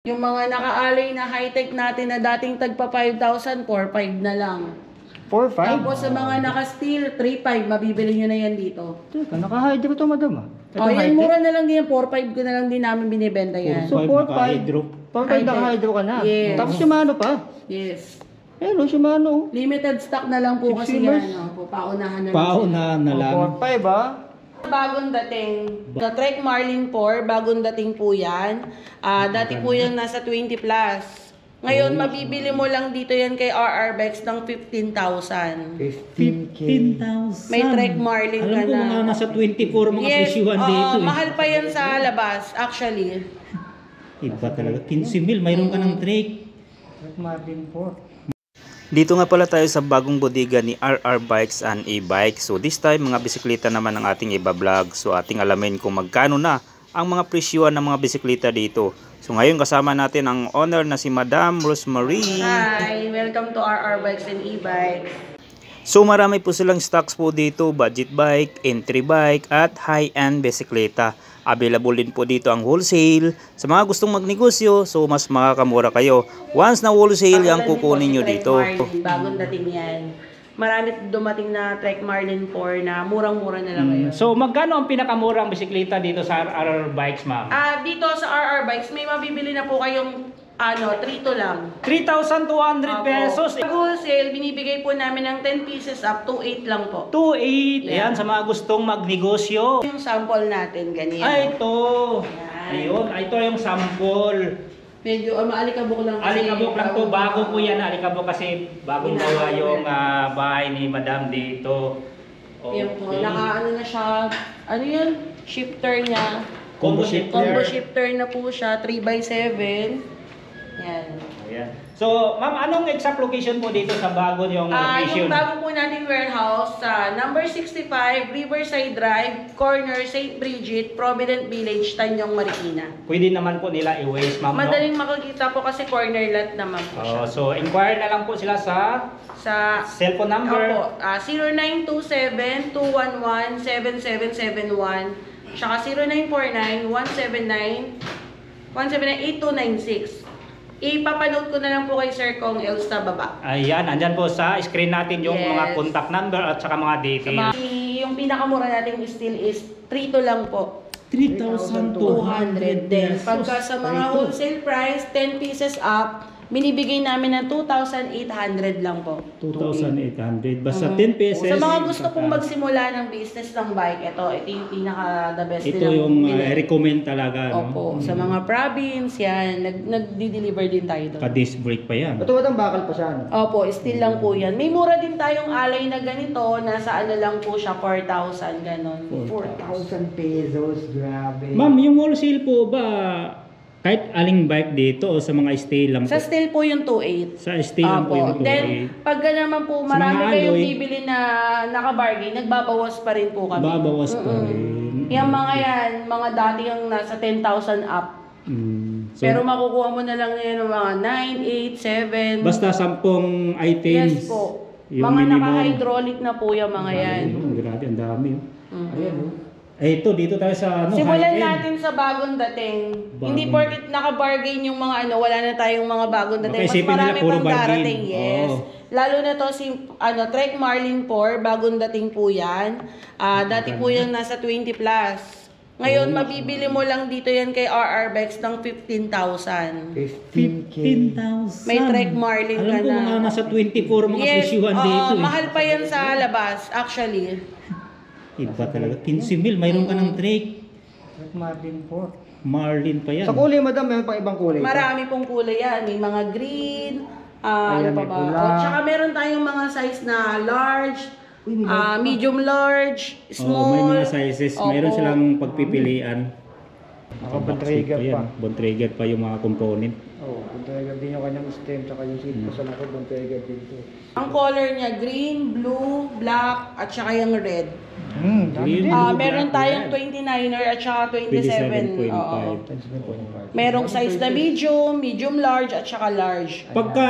Yung mga nakaalay na high-tech natin na dating tagpa 5,000, 4,500 na lang. 4,500? Tapos sa mga naka-steel, 3,500, mabibili nyo na yan dito. Teka, naka-hydro to, madam ah. O, yan, mura na lang din yan. 4,500 ko na lang din namin binibenta yan. So, 4,500. 4,500 naka-hydro ka na. Yes. Tapos Shimano pa. Yes. Ayun, Shimano. Limited stock na lang po kasi Consumers. yan. O, paunahan na lang. Paunahan na lang. 4,500 ah. Bagong dating. Na Trek Marlin 4, bagong dating po yan. Dati po yan nasa 20 plus. Ngayon, mabibili mo lang dito yan kay RR Bikes ng 15,000. 15K. 15,000. May Trek Marlin Alam ka ko na. mga nasa 24 mga presyuhan dito eh. Mahal pa yan sa labas, actually. Iba talaga. 15,000, mayroon ka ng trek. Trek Marlin 4. Dito nga pala tayo sa bagong bodega ni RR Bikes and E-Bike. So this time mga bisikleta naman ang ating iba-vlog. So ating alamin kung magkano na ang mga presyuhan ng mga bisikleta dito. So ngayon kasama natin ang owner na si Madam Rosemary. Hi! Welcome to RR Bikes and E-Bikes. So marami po silang stocks po dito, budget bike, entry bike at high-end bisikleta. Available din po dito ang wholesale. Sa mga gustong magnegosyo, so mas makakamura kayo. Once na wholesale ang kukunin nyo dito. Bagong dating yan. Marami dumating na Trek Marlin 4 na murang-mura na lang ngayon. So magkano ang pinakamurang bisikleta dito sa RR Bikes, ma'am? Dito sa RR Bikes, may mabibili na po kayong 3 to lang. 3,200 pesos. Pag wholesale, binibigay po namin ng 10 pieces up to 8 lang po. 2,800. Yeah. Ayan, sa mga gustong magnegosyo. Yung sample natin, ganyan. Ay, ito. Yan. Ayun, ito yung sample. Medyo maalikabok lang kasi. Alikabok lang to, bago po yan. Alikabok kasi bagong gawa yung bahay ni Madam dito. Yan po, naka-ano na siya, ano yun? Shifter niya. Combo shifter. Combo shifter na po siya, 3x7. Yan. Ayan. So, ma'am, anong exact location po dito sa bago yung location? Yung bago po nating warehouse sa number 65, Riverside Drive, corner St. Bridget, Provident Village, Tanyong, Marikina. Pwede naman po nila i-waste, ma'am, Madaling makikita po kasi corner lot naman po siya. So, inquire na lang po sila sa cellphone number. Opo, 0927-211-7771, tsaka 0949-179-8296. Ipapanood ko na lang po kay Sir Kong Els sa baba. Ayan, andyan po sa screen natin yung Yes. mga contact number at saka mga details. Yung pinakamura nating still is 3 to lang po. 3,200 din. pesos. Pagka sa mga wholesale price, 10 pieces up, binibigay namin ng 2,800 lang po. 2,800. Basta 10 pesos. Sa mga gusto pong magsimula ng business ng bike, ito yung pinaka the best Ito nilang yung bilhin. recommend talaga. Opo, sa mga province, yan, nagdi-deliver din tayo doon. Pa-disc brake pa yan. Ito ang bakal pa siya, no? Opo, still lang po yan. May mura din tayong alloy na ganito, nasa ano lang po siya, 4,000, ganon. 4,000 pesos, grabe. Ma'am, yung wholesale po ba kahit aling bike dito o sa mga stay lang po? Sa steel po yung 2.8. Sa stay lang po yung 2.8. Then, pag naman po, Sa marami mga kayong alloy, bibili na naka-bargain, nagbabawas pa rin po kami. babawas pa rin. Yung mga yan, mga dati yung nasa 10,000 up. So, Pero makukuha mo na lang yan ng mga 9, 8, 7. basta 10 items. Yes po. Yung Mga minimum. naka-hydraulic na po yung mga yan. Grabe, ang dami. Ayan, no? Ito, dito tayo sa Simulan high-end. natin sa bagong dating. Hindi porket naka-bargain yung mga wala na tayong mga bagong dating. Baka Mas isipin marami nila puro pang darating, bargain. yes. Oo. Lalo na to si Trek Marlin 4, bagong dating po yan. Dati po yan nasa 20 plus. Ngayon, mabibili mo lang dito yan kay RR Bikes ng 15,000. 15K. 15,000. May Trek Marlin ka Alam ko na. mga nasa 24 mga presyuhan dito. Mahal pa yan sa labas, actually. Iba talaga. 15,000, mayroon ka ng trek. Trek Marlin 4. Marlin pa yan. Sa kulay, madam, mayroon pang ibang kulay. Marami pong kulay yan. May mga green, Ayan, ano pa may ba? pula. O, tsaka meron tayong mga size na large, medium large, small. may mga sizes. Mayroon Opo. silang pagpipilian. Naka-bontrager pa. Bontrager pa yung mga component. Oo, bontrager din yung kanyang stem, tsaka yung seat pa sa likod, bontrager din to. Ang color niya, green, blue, black, at saka yung red. Green, blue, Meron black, tayong red. 29er at saka 27. 27.5. Oo. Merong size na medium large, at saka large. Pagka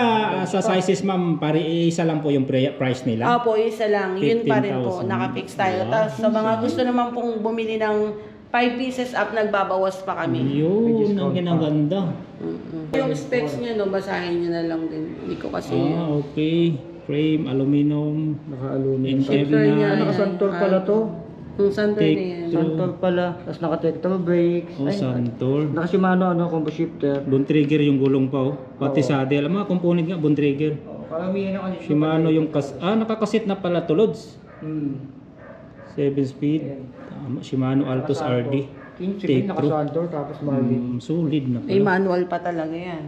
sa sizes, ma'am, isa lang po yung price nila. Opo, isa lang. Yun pa rin po. 15,000. Naka-fix tayo. Tapos sa mga gusto naman pong bumili ng 5 pieces up, nagbabawas pa kami. Yun, ang ginaganda. Yung specs niya, no, basahin niyo na lang din. Hindi ko kasi... Okay. Frame, aluminum, Naka-aluminum. Sticker niya. Naka-Santor pala to. Yung Santor Take na yan. two. Santor pala. Tapos naka-Tektro brakes. Oh, Santor. Naka-Shimano, combo shifter. Bone trigger yung gulong pa, oh. Pati Oo. saddle. Mga component nga, bone trigger. Karamihan ang ano. Shimano yung nakakasit na pala to, Lods. 7 speed. Ayan. Tama, Shimano Altos RD. King Take Chipin, naka-Santor, tapos Marlin. Solid na May pala. manual pa talaga yan.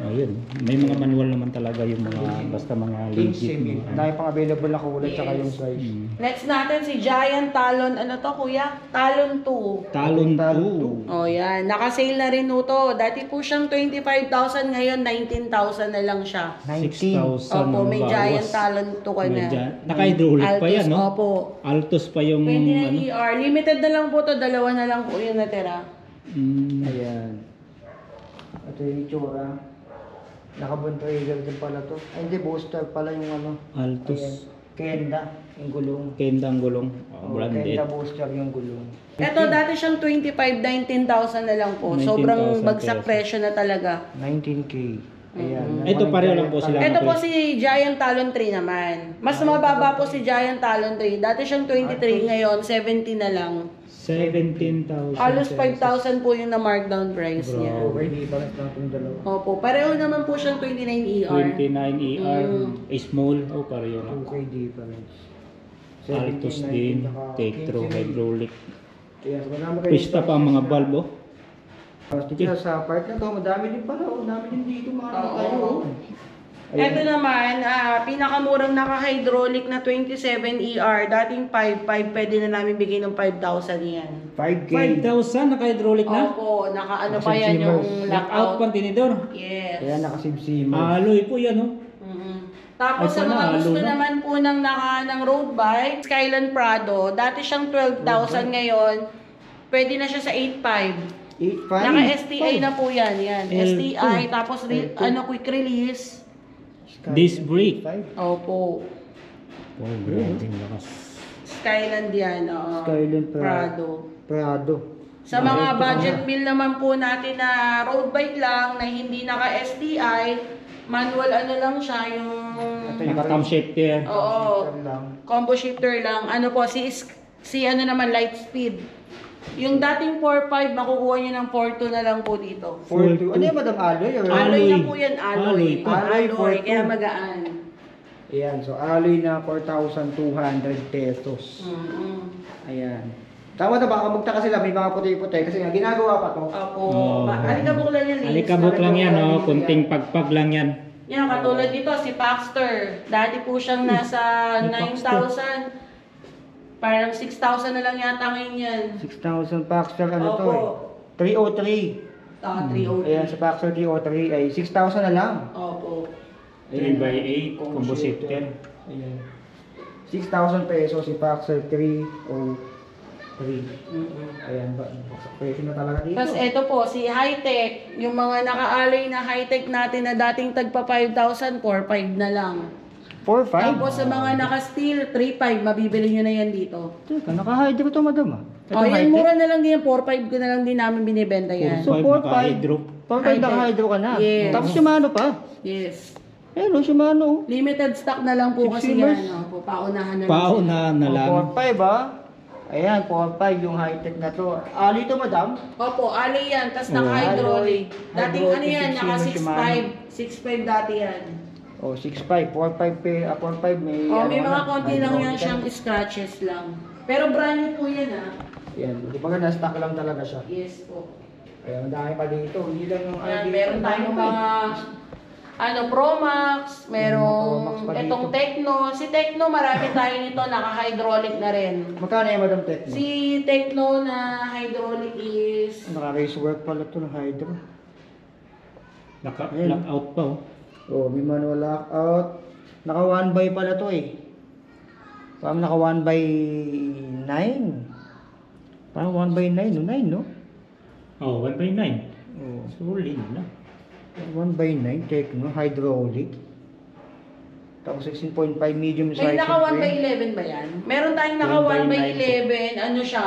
Ayun. May mga manual naman talaga yung mga, basta mga King legit. Chipin. mga- Dahil pang available na kulay, tsaka yung size. Next natin si Giant Talon. Ano to, kuya? Talon 2. Talon Talon 2. Oh, yan. Naka-sale na rin ito. Dati po siyang 25,000, ngayon 19,000 na lang siya. 6,000 Opo, ang may bawas. Giant Talon 2 ka na. Naka-hydraulic pa Altos, yan, no? Opo. Altos pa yung 29 ano. ER. Limited na lang po to. Dalawa na lang po yung natira. Ayan. Ito yung itsura. Naka-bone trigger din pala to. Ay, hindi, booster pala yung ano. Ayan. Altos. Kenda, yung gulong. Kenda ang gulong. Oh, Branded. Kenda booster yung gulong. Ito, dati siyang 25, 19,000 na lang po. 19,000 Sobrang bagsak pesos. presyo na talaga. 19K. Ayan. Ito pareho lang po sila. Ito po si Giant Talon 3 naman. Mas mababa po si Giant Talon 3. Dati siyang 23, ngayon 70 na lang. 17,000. Halos pesos. 5,000 po yung na-markdown price niya. Okay, di ba lang itong dalawa? Opo, pareho naman po siyang 29 ER. 29 ER. Small. Oh, pareho lang. Okay, difference. Altos din. Tektro, hydraulic. Yes, marami kayo. Pista pa ang mga valve, oh. Tignan sa part na to, madami din pala. Madami din dito mga ano Oo. tayo. Ito naman, pinakamurang naka-hydraulic na 27 ER. Dating 5,500, pwede na namin bigay ng 5,000 yan. 5K. 5,000 naka-hydraulic na? Opo, naka-ano pa yan Naka-sensor. yung Lockout lockout. pang tinidor. Yes. Kaya nakasibsima. Alloy po yan, oh. Tapos Ay, sa mga panalo gusto na. naman po ng road bike, Skyline Prado, dati siyang 12,000 ngayon, pwede na siya sa 8,500. 8.5. Naka-STI na po yan. L2. STI, tapos quick release. Disc brake. Opo. Oh, grabe ang lakas. Skyland yan. Oo. Skyline Prado. Prado. Sa mga budget meal naman po natin na road bike lang, na hindi naka-STI, manual ano lang siya, yung Naka-cam shifter. oo, lang. combo shifter lang. Ano po, si ano naman, light speed. Yung dating 4.5, makukuha niyo ng 4.2 na lang po dito. 42. Ano yung Madam Alloy? Or Alloy na Alloy. po yan, Alloy alloy. pa. Alloy, Alloy, 4.2. kaya magaan. Ayan, so alloy na 4,200 pesos. Ayan. Tama na, baka magtaka sila, may mga puti-puti kasi nga ginagawa pa to. Opo. Oo. Alikabok lang yan, Liz. Alikabok lang yan, oh. Kunting pagpag lang yan. Yan, katulad dito, si Paxter. Dati po siyang nasa 9,000. Parang 6,000 na lang yata ngayon yan. 6,000 Paxter, ano to Opo. eh? 303. 303. Ayan, sa Paxter 303 ay 6,000 na lang. Opo. 3x8, combo shifter. Ayan. 6,000 pesos si Paxter 303. Ayan ba? Presyo na talaga dito. Tapos eto po, si Hightech. Yung mga naka-alloy na Hightech natin na dating tagpa 5,000, 4,500 na lang. 4,500? Tapos sa mga naka-steel, 3,500, mabibili nyo na yan dito. Teka, naka-hydro to, madam ah. Oh, yan, mura na lang din yan. 4,500 ko na lang din namin binibenta yan. So, 4,500 4,500. naka-hydro. 4,500 naka-hydro ka na. Yes. Tapos Shimano pa. Yes. Ayun, no, Shimano. Limited stock na lang po Six kasi Simmers. yan. Opo, paunahan na lang Paunahan na lang. 4,500 ah. Ayan, 4,500 yung high-tech na to. Ali to, madam. Opo, alloy yan. Tapos Oh. naka-hydraulic. Dating ano Hydraulic, yan, six naka Simmers, 6,500. 6,500 dati yan. Oh, 6,500. 4,500 may... Oh, may ano mga na, konti lang yan hydraulic siyang scratches lang. Pero brand new po yan ah. Yan, di ba nga na-stock lang talaga siya. Yes po. Kaya madami pa dito. Hindi lang yung... Yan, dito, meron tayong mga Promax, merong Promax pa dito. itong Tecno. Si Tecno, marami tayo nito, naka-hydraulic na rin. Magkano yung Madam Tecno? Si Tecno na hydraulic is Naka-race work pala to ng hydro. Naka-lockout pa, oh. Oh, may manual lockout. Naka 1 by pala to eh. Parang naka 1 by 9. Parang 1 by 9, no? 9, no? Oh, 1/9. Oh, Solid na. 1 by 9, Tecno, hydraulic. Tapos 16.5 medium size. may naka 1 by frame. 11 ba yan? Meron tayong naka 1 by 1 by 9 po. 11, ano siya?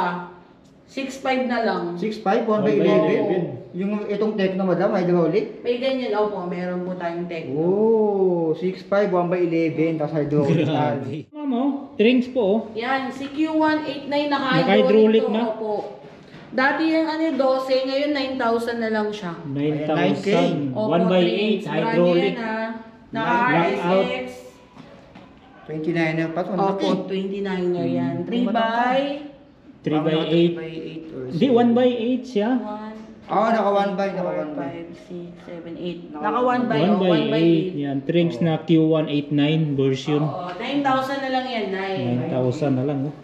6.5 na lang. 6.5, 1 by 11. Yung itong Tecno, madam, hydraulic. May ganyan, opo, meron po tayong Tecno. Oh, 6.5, 1 by 11, tapos hydraulic. Mamo, drinks po oh. Yan, si Q189 naka-hydraulic Naka-hydraulic to, na? opo. Dati yung 12, ngayon 9,000 na lang siya. 9,000. Opo, 1 by 8, drinks. Brand hydraulic. yan, ha. Blackout. Naka-RSX. 29 na pa to. Opo, 29er yan. 3 by 3 by 8. 8 or Hindi, 1 by 8 siya. 1, Oh, naka 1 by, naka 1 by. 5, 6, 7, 8. Naka 1 by, 1 by 1 by 8. Yan, drinks na Q189 version. Oo, 9,000 na lang yan, 9. 9,000 na lang oh.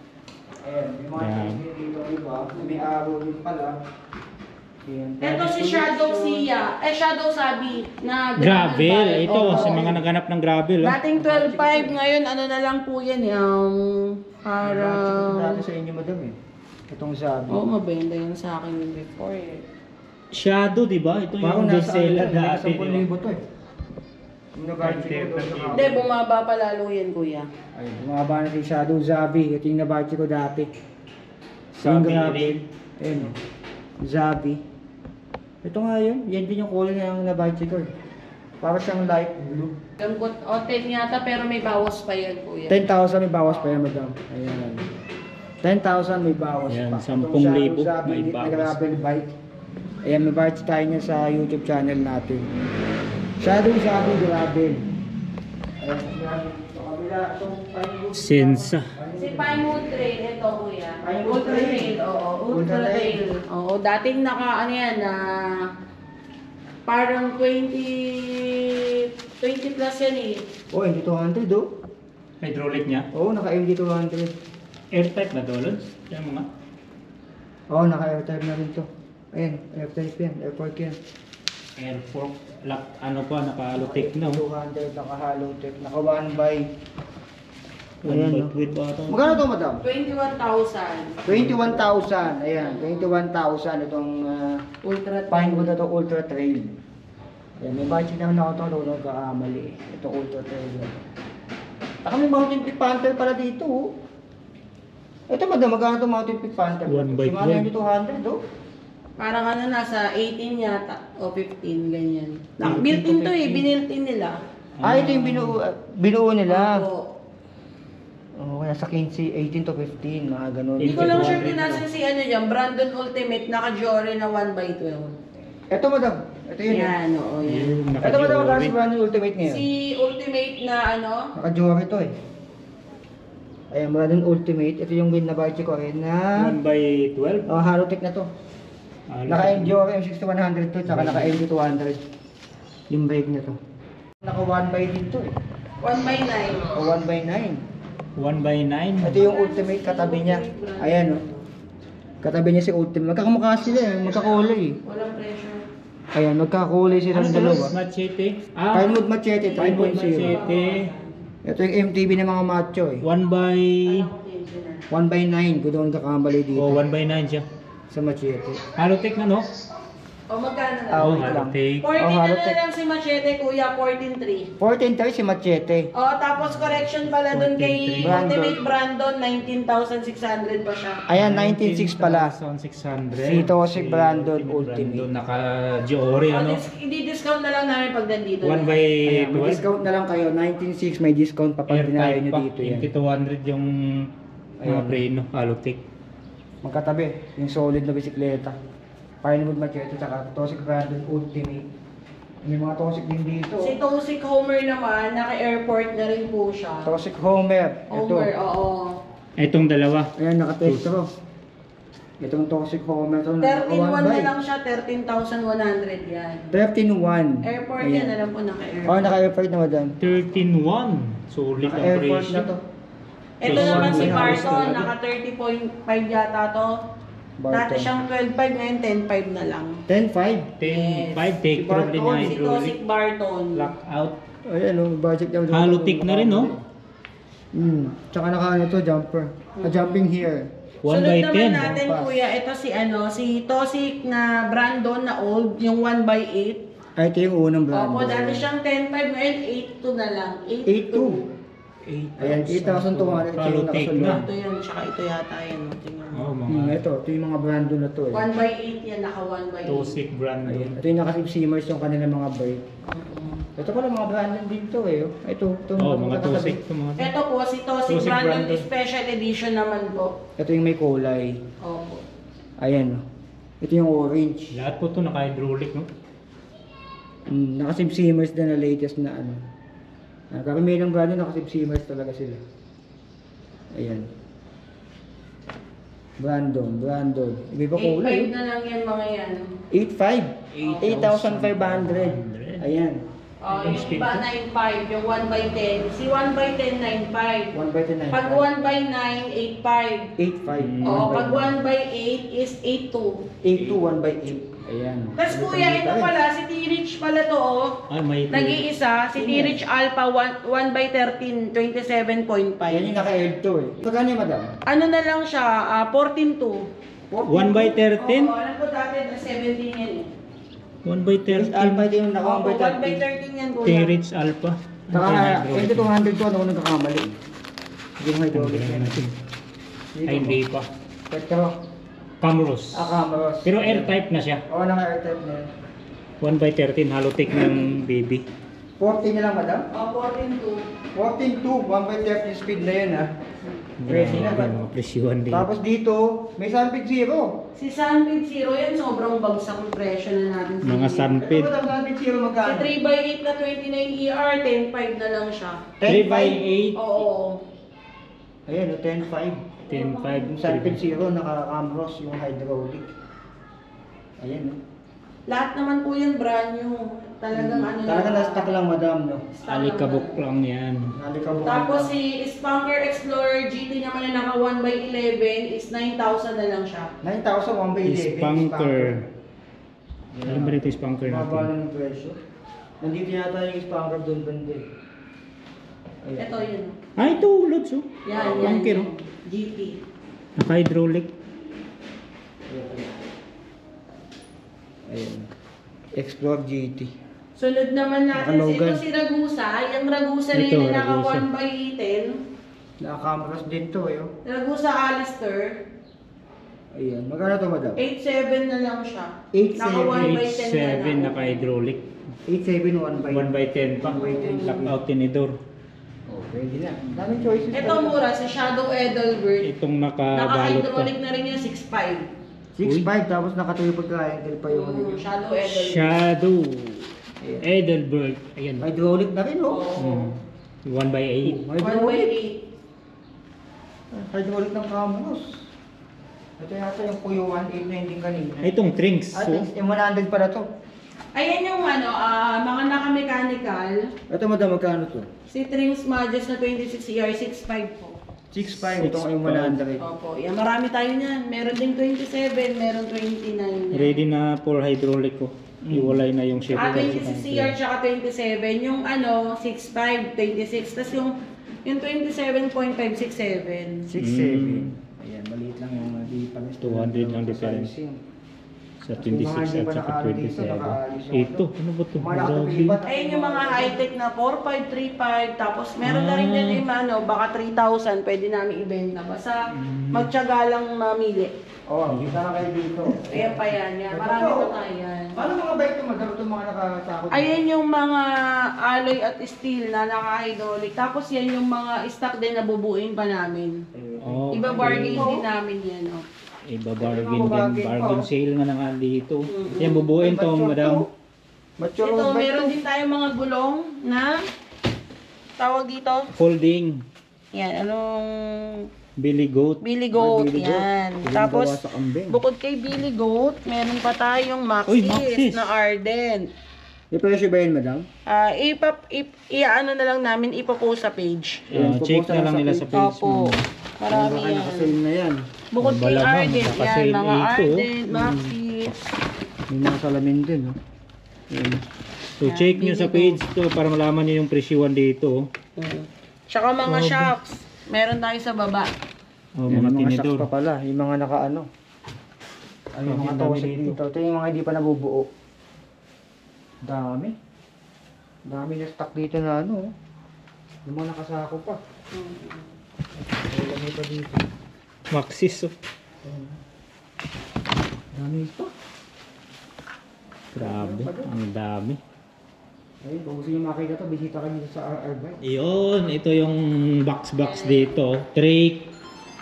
Ayan, yung mga Yan. dito iba, may araw din pala. Ayan. Ito si Shadow Shadow Sabi na Gravel, ito Oo. sa mga naghanap ng gravel oh. Dating 12.5, ngayon ano na lang po yan, parang... Dati sa inyo, madam eh. Itong sabi. Oo, mabenta yan sa akin before eh. Shadow, di ba? Ito Parang yung nasa bestseller ano, dati. di ba? 10,000 to eh. Yung nabudget ko doon sa Hindi, bumaba pa lalo yan, kuya. Ay, bumaba na si Shadow Zabi. Ito yung nabudget ko dati. Zabi Yung rin. Ayun. Zabi. Ito nga yun. Yan din yung kulay ng nabudget ko eh. Para siyang light blue. Lambot, 10 yata, pero may bawas pa yan, kuya. 10,000 may bawas pa yan, madam. Ayan. 10,000 may bawas Ayan, pa. 10,000 Itong Shadow Zabi, may bawas. nag-gravel bike. Ayan, may budget tayo niya sa YouTube channel natin. Shadow Zabi Gravel. Ayan, sa kabila, itong Pinewood. Sensa. Si Pinewood Trail, ito kuya. Pinewood Ultra Trail. Trail, oo. Ultra Ultra Trail. Trail. Oo, dating ano yan, parang 20 plus yan eh. Oh, MD200 oh. Hydraulic niya. Oo, naka MD200. Airtype na to, Lods? Yan mga. Oo, naka airtype na rin to. Ayan, airtype yan, airport yan. Air fork. Lock, ano pa, naka-allotic na oh. 200, naka hollow tech, naka 1 by. 1 Ayan, by no? 12 ba ito? Magkano to, madam? 21,000. 21,000. Ayan, 21,000 itong Ultra Trail. Pinewood na to, Ultra Trail. Ayan, may budget naman ako ito, huwag kakamali eh. Ito Ultra Trail. Taka may Mountain Peak Panther pala dito oh. Ito madam, magkano ito Mountain Peak Panther? 1 by 12. 200 oh. Parang nasa 18 yata o 15, ganyan. Built-in to eh, biniltin nila. Ah, ito yung binuo nila. Opo. Oo, nasa 15, 18 to 15, mga ganun. Hindi ko lang sure kung nasan si dyan, Brandon Ultimate, naka-Jore na 1x12. Ito madam, ito yun. Yan, oo, yan. Yung Ito madam, magkano si naka-jewelry. Brandon Ultimate ngayon? Si Ultimate na Naka-jewelry to eh. Ayan, Brandon Ultimate. Ito yung win na budget ko rin na... 1 by 12. Oh, Harotech na to. Naka-Endure M6100 to, tsaka naka-MD200. Yung brake niya to. Naka 1 by din to eh. 1x9. O 1 by 9. 1 by 9. Ito yung Ultimate katabi niya. Ayan oh. Katabi niya si Ultimate. Magkakamukha sila eh. Magkakulay eh. Walang pressure. Ayan, magkakulay Ano silang to? dalawa. Machete? Pinewood Machete Pinewood 3.0. Machete. Ito yung MTB ng mga macho eh. 1 by... 1 by 9. Kung doon kakambali dito. Oh, 1 by 9 siya. Sa Machete. Halotech na no? O magkano na? Ah, Oh, wait lang. Halotech. 14 Oh, na Halotech. lang si Machete, kuya, 14.3. 14.3 si Machete. O, tapos correction pala dun kay 14.3. Ultimate Brandon, 19,600 pa siya. Ayan, 19.6 pala. 19,600. Si Tosik Brandon Ultimate Ultimate. Brandon, Naka-Giori O, ano? i-discount na lang namin pag nandito. 1 by Ayan, may 12. discount na lang kayo. 19.6 may discount pa pag dinayo Airtype nyo pa. dito yan. 2200 yung mga Ayan. preno. Halotech. Magkatabi, yung solid na bisikleta. Pinewood Machete, tsaka Tosik Brandon Ultimate. May mga Tosik din dito. Si Tosik Homer naman, naka-airport na rin po siya. Tosik Homer. Ito. Homer, oo. Itong dalawa. Ayan, naka-textro. Itong Tosik Homer. Ito, 13.1 na lang siya, 13,100 yan. 13.1. Airport Ayan. yan, alam po naka-airport. Oh, naka-airport na madam. 13.1. Solid ang Naka-airport presyo. na to. Ito So, naman si one Barton, house naka 30.5 yata to. Dati Barton. siyang 12.5, ngayon 10.5 na lang. 10.5. 10.5 take Si through din Barton, na Si hydraulic. Tosik Barton. Lockout. Ayan o, budget niya. Halotech na rin no? Tsaka naka ano to, jumper. Jumping here. 1 Sunod by naman 10. natin Pass. kuya, ito si Tosik na Brandon na old, yung 1x8. Ay, ito yung unang brand. Opo, dati siyang 10.5, ngayon 8.2 na lang. 8.2. Ayan, 8,200 ito yung Kalutake nakasunod. na. Ito yan, tsaka ito yata yan. oh. Tingnan mo. Oh, mga Ito yung mga brando na to eh. 1/8 yan, naka 1/8. Tosik brand. Ayan, ito yung naka-simmers yung kanilang mga brake. Ito pala mga branded din to eh. Ito Oh, mga nakatabi. Tosik to mga. Ito po, si Tosik Tosik Brandon Brandon. Special Edition naman po. Ito yung may kulay. Opo. Ayan. Ito yung orange. Lahat po to naka-hydraulic, no? Naka-simmers din na latest na ano. Karamihan ng brando naka-simmers talaga sila. Ayan. Brandon. Iba 8.5 kulay. na lang yan mga yan. 8,500. 8,500. Ayan. Oh, yung iba 9.5, yung 1/10. Si 1/10, 9.5. 1 by 10. Pag 1/9, 8.5. 8,500. Oh, pag 1/8 is 8.2. 8 to 1 by 8. Ayan. Tapos kuya, ito pala, si T-Rich pala to oh. Ay, may Nag-iisa, si T-Rich Alpha 1/13, 27.5. Ayan yung naka-air to eh. Pagkano yung madam? Ano na lang siya, 14.2. 1/13? Oo, alam ko dati, 17 yan eh. 1/13. Alpha ito yung naka 1 by 1 by 13. 13 yan kuya. T-Rich Alpha. Saka 200 to ano kung nagkakamali. Hindi mo hydraulic yan. Ay, hindi pa. Petro. Camrose. Camaros. Pero air type na siya. Oo, naka-air type na yan. 1/13, halotech ng baby. 14 na lang madam? Oh, 14.2. 14 to 1 by 13 speed na yun ha. Ready na ba? Mga presyuhan din. Tapos dito, may Sunpid Zero. Si Sunpid Zero yan, sobrang bagsak ng presyo na natin. Mga Ito Sunpid. madam, Sunpid Zero Si magkano? 3x8 na 29ER, 10.5 na lang siya. 3/8. Oo. Ayan, 10.5. 10.5. Yung Sunpid Zero, naka-Camros, yung hydraulic. Ayan no. Lahat naman po yan brand new. Talagang ano Talaga na-stock lang madam no. stock lang Alikabok yan. lang yan. Nalikabok. Tapos si Spunker Explorer GT naman na naka 1/11 is 9,000 na lang siya. 9,000 1 by 11. Spunker. Alam ba dito yung spunker Mababa natin? na yung presyo. Nandito yata yung Spunker doon banda eh. Ayan. Ito yun. Ah, ito, Lods, oh. Yan, Spunker, yan. oh. GT. Naka-hydraulic. Ayan. Explore GT. Sunod naman natin, Nakalogan. ito si Ragusa. Yung Ragusa rin Ito, na naka Ragusa. 1/10. Naka-Camros din to eh. Oh. Ragusa Alistair. Ayan. Magkano to madam? 8.7 na lang siya. 8.7. Naka 1/10 na 8.7 lang. naka-hydraulic. 8.7 1 by 1/10 pa. 1/10. Lockout tinidor. Oh, pwede na. Daming choices. Ito mura, si Shadow Edelbert. Itong nakabalot pa. Naka-hydraulic na rin yung 6.5. 6.5 tapos nakatulog triangle pa yung ano. Shadow Edelbert. Shadow. Ayan. Edelberg. Ayan. Hydraulic na rin oh. Oo. 1/8. Hydraulic. 1/8. Hydraulic ng Camros. Ito yata yung Puyo 1.8 na hindi kanina. Itong Trinks. At Oh. M100 para to. Ayan yung ano, mga naka-mechanical. Ito madam, magkano to? Si Trinks Majas na 26ER, 6.5 po. 6.5 itong M100. Opo, yan. Marami tayo niyan. Meron ding 27, meron 29. Ready na full hydraulic ko. Iwalay na yung shape. 26CR tsaka 27. Yung ano, 6.5, 26. Tapos yung 27.5, 6.7. 6.7. Ayan, maliit lang yung di pag 200 lang difference. Sa 26 at saka 27. Ito, ano ba ito? Grabe. Ayun yung mga high-tech na 4.5, 3.5. Tapos meron na rin din yung ano, baka 3,000 pwede namin ibenta. Basta magtiyaga lang mamili. Oo, kita na kayo dito. Ayan pa yan. Marami pa tayo yan. Paano mga bike ito madam? Itong mga nakatakot? Ayan yung mga alloy at steel na naka-hydraulic. Tapos yan yung mga stock din na bubuin pa namin. Oh, Iba bargain din namin yan. Oh. Iba bargain din. Bargain sale nga nga dito. Yan, bubuin to, madam. Mature Ito, bike meron to. din tayong mga gulong na tawag dito. Folding. Yan, anong Billy Goat. Billy Goat. Billy Goat. Yan. Yung Tapos, gawa sa kambing. bukod kay Billy Goat, meron pa tayong Uy, Maxis Maxis. na Ardent. May presyo ba yun madam? Ano na lang namin, ipopost sa page. Check na lang nila sa page Opo. mo. Marami Baka yan. nakasale na yan. Bukod kay Malamang, Ardent, yan. nakasale Mga ito. Ardent, Maxis. May mga salamin din oh. Ayan. So check nyo sa page to para malaman nyo yung presyuan dito. Tsaka mga shocks. Meron tayo sa baba. Oh, Ayan, mga yung mga shocks tinidor. pa pala. Yung mga nakaano. Ay, yung mga Ang dami tawasik dito. dito. Ito yung mga hindi pa nabubuo. Dami. Dami na stock dito na ano. Oh. Yung mga nakasako pa. May lamay pa dito. Maxis oh. Dami pa. Grabe, ang dami. Ayun, kung gusto nyo makita to, bisita kayo dito sa RR Bike. Iyon, ito yung box dito. Trick.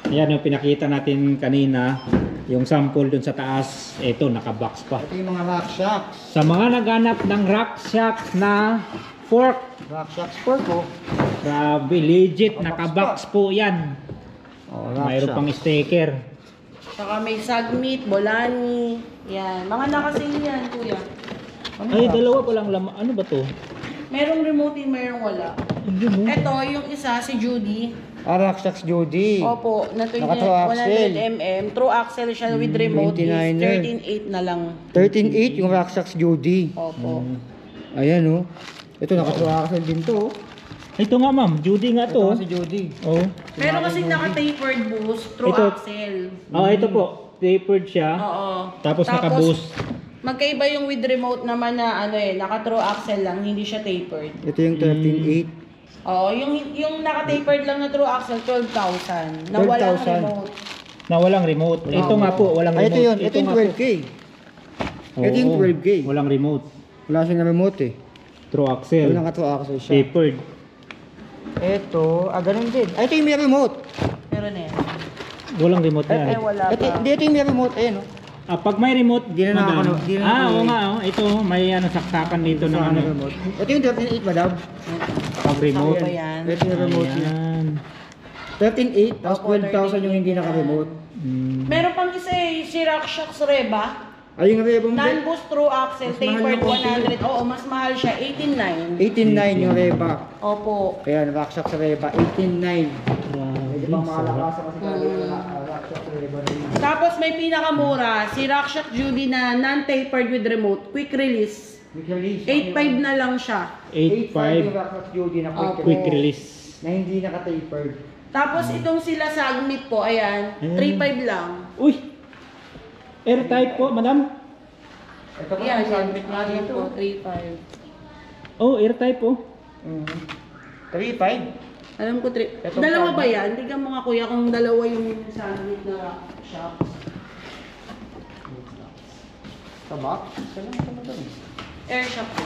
Ayan yung pinakita natin kanina. Yung sample dun sa taas. Ito, naka-box pa. Ito yung mga rack shocks. Sa mga naghanap ng rack shock na fork. Rack shocks fork oh. Grabe, legit. Naka-box po yan. Oh, Mayroon pang sticker. Saka may sagmit, bolani. Yan. Mga nakasin yan, kuya. Ay, dalawa palang laman. Ano ba to? Merong remote in, merong wala. Hindi mo. Ito, yung isa, si Judy. Rack shocks Judy. Opo, na Naka-true axle. 100mm. True axle siya with remote is 29er. 13.8 na lang. 13.8 yung rack shocks Judy. Opo. Ayan oh. Ito naka-true axle din to. Ito nga ma'am, Judy nga Ito to. nga si Judy. Oh. Meron kasi naka-tapered boost, true Ito. axle. Oh, ito po. Tapered siya. Oo. Tapos naka-boost. Magkaiba yung with remote naman na naka-true axle lang, hindi siya tapered. Ito yung 13.8. Oo, yung naka-tapered lang na true axle, 12,000. Na walang 12,000. remote. Na walang remote. Ito nga po, walang Ay, remote. ito yun. Ito yung nga po. 12K. Ito yung Oo, 12K. Walang remote. Wala siyang remote eh. True Ito axle. naka-true axle siya. Tapered. Ito, ganun din. Ay, ito yung may remote. Meron na yan. Walang remote yan. wala Ito, pa. hindi, ito yung may remote. Ayan oh. Pag may remote, Di na madam. nakakano- di na Oo nakakano- nga. Oh. Ito, may saksakan dito ng Sa ano. remote. Ito yung 13.8 madam. Pag remote. Ano ba yan? Ito yung remote niya. Ayan. 13.8, tapos Opo, 12,000 yung hindi naka-remote. Meron pang isa si RockShox Reba. Ay, yung Reba mo din. Non-boost true axle, Mas mahal tapered na konti. 100. Oo, mas mahal siya, 18,900. 18.9 yung Reba. Opo. Ayan, Rockshop sa Reba, 18.9. Grabe, Medyo pang sarap. makalakasan kasi Rockshop sa Reba rin. Tapos may pinakamura, si RockShox Judy na non-tapered with remote, quick release. Quick release. 8.5 na lang siya. 8.5 yung 8.5 Rockshop Judy na quick Opo. quick release. release. Na hindi naka-tapered. Tapos itong sila sagmit po, ayan, Ayan. 3.5 lang. Uy! Airtight po, madam. Ito pa Ayan, may sandwich nga ayan dito. po, 3.5. Oh, airtight po. 3.5. Alam ko, Itong dalawa ba sagmit. yan? Tignan mo nga kuya kung dalawa yung sagmit na RockShox. Sa box? Saan lang ito? Air shop po.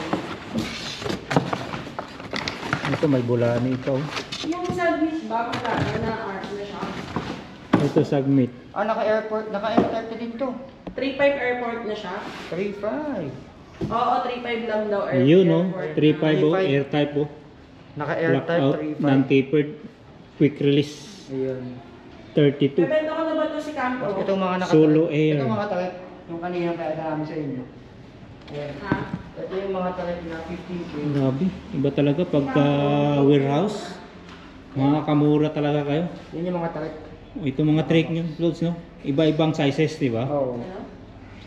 Ito may bulani ito. Yung sagmit ba, magkano na art na siya? Ito sagmit. Ah, naka-airport, naka-airport din to. 3.5 airport na siya? 3.5. Oo, 3.5 lang daw Yun oh, airport. 3.5 oh, 3.5. airtight po. Naka-airtype Blackout, 3.5. non-tapered, quick release, Ayun. 32. Bebenta ko na ba ito si Campo? Itong mga naka Solo air. Itong mga tarik, yung kanina kaya namin sa inyo. Ayan. Ha? Ito yung mga tarik na 15K. Grabe, iba talaga pagka warehouse. Mga kamura talaga kayo. Yan yung mga tarik. Ito mga trick nyo, clothes no? Iba-ibang sizes, di ba? Oo. Ano?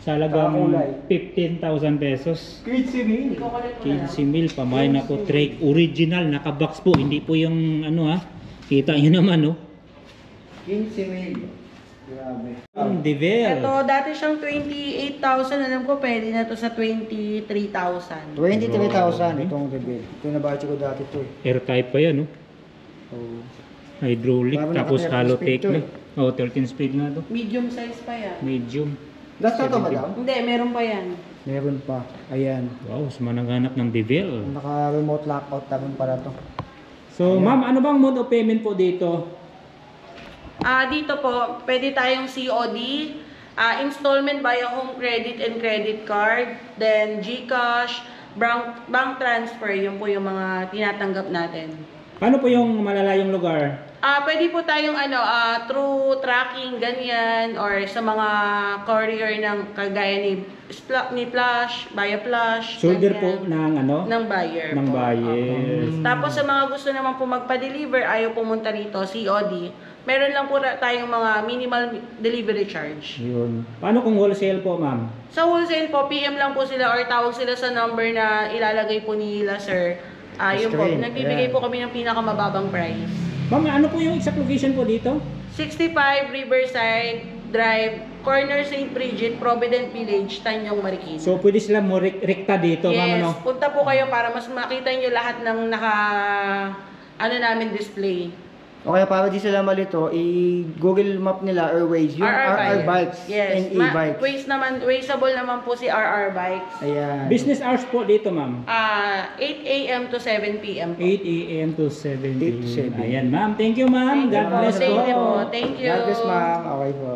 Sa halagang Kulay. 15,000 pesos. 15 Hindi ko kulit mo na lang. 15 mil, pamain ako, trick, original, naka-box po, hindi po yung ano ha. Kita nyo naman no. 15 mil. Grabe. Devel. Ito, dati siyang 28,000. Alam ko, pwede na to sa 23,000. 23,000 itong reveal. Ito na budget ko dati to eh. Airtype pa yan no. Oo. Hydraulic, Bago tapos naka-13 halotech speed to na. Oh, 13 speed na to. Medium size pa yan. Medium. Last na to madam? Hindi, meron pa yan. Meron pa. Ayan. Wow, sa mananghanap ng Devel. Naka-remote lockout naman pala to. So, ma'am, ano bang mode of payment po dito? Dito po, pwede tayong COD, installment via home credit and credit card, then GCash, bank transfer, yun po yung mga tinatanggap natin. Paano po yung malalayong lugar? Pwede po tayong through tracking, ganyan, or sa mga courier ng kagaya ni Flash, via Flash, Shoulder po ganyan, ng ano? ng buyer Ng po. buyer. Tapos sa mga gusto naman po magpa-deliver, ayaw pumunta rito, COD, meron lang po tayong mga minimal delivery charge. Yun. Paano kung wholesale po, ma'am? Sa wholesale po, PM lang po sila or tawag sila sa number na ilalagay po nila, sir. Yun po, Screen, nagbibigay ayan. po kami ng pinakamababang price. Ma'am, ano po yung exact location po dito? 65 Riverside Drive, corner St. Bridget, Provident Village, Tanyong, Marikina. So, pwede sila mo rekta dito, ma'am, Yes, ano? punta po kayo para mas makita nyo lahat ng namin display. O kaya para di sila malito, i-Google Map nila or Waze, yung RR Bikes Yes. and e-bikes. Wazeable naman po si RR Bikes. Ayan. Business hours po dito, ma'am. 8 a.m. to 7 p.m. po. 8 a.m. to 7 8 to 7. Ayan, ma'am. Thank you, ma'am. God bless Thank you po. po. Thank you. God bless, ma'am. Okay po.